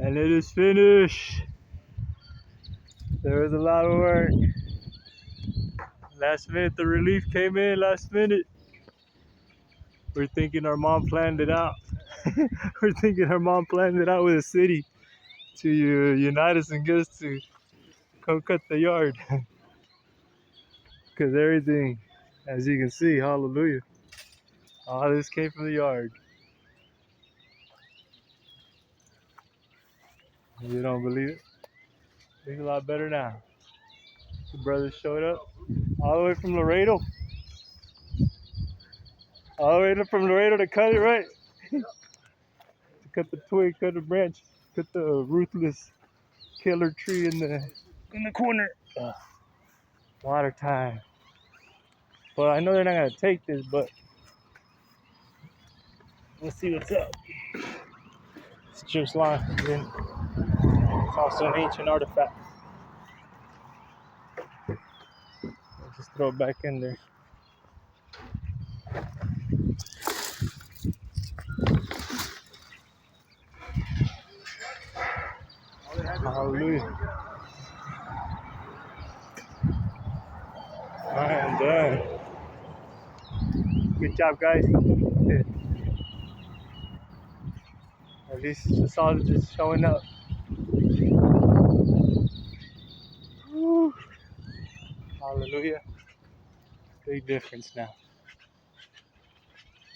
And it is finished. There was a lot of work. Last minute, the relief came in last minute. We're thinking our mom planned it out. We're thinking her mom planned it out with the city to unite us and get us to come cut the yard. Because everything, as you can see, hallelujah, all this came from the yard. You don't believe it? It's a lot better now. The brothers showed up all the way from Laredo. All the way from Laredo to cut it right. To cut the twig, cut the branch, cut the ruthless killer tree in the corner. Water time. Well, I know they're not gonna take this, but let's see what's up. It's just line. It's also an ancient artifact. I'll just throw it back in there. Hallelujah. I am done. Good job, guys. At least the sausage is showing up. Woo. Hallelujah. Big difference now.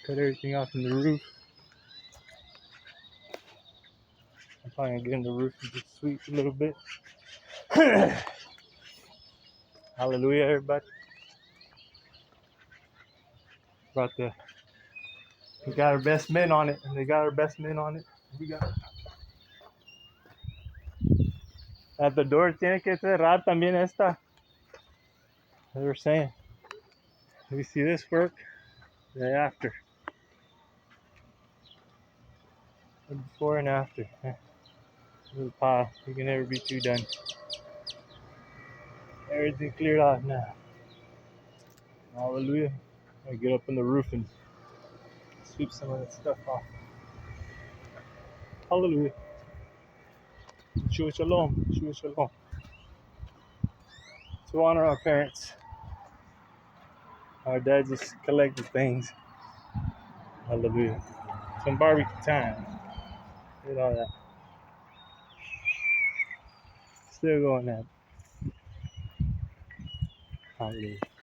Cut everything off from the roof. I'm probably gonna get in the roof and just sweep a little bit. Hallelujah, everybody. We got our best men on it, and they got our best men on it. We got at the door tiene que cerrar también esta. They were saying. We see this work day after. Before and after. Little pile. You can never be too done. Everything cleared off now. Hallelujah. I get up on the roof and sweep some of that stuff off. Hallelujah. Shua shalom. Shua shalom. To honor our parents. Our dad just collected things. Hallelujah. Some barbecue time. Look at all that. Still going at it. Hallelujah.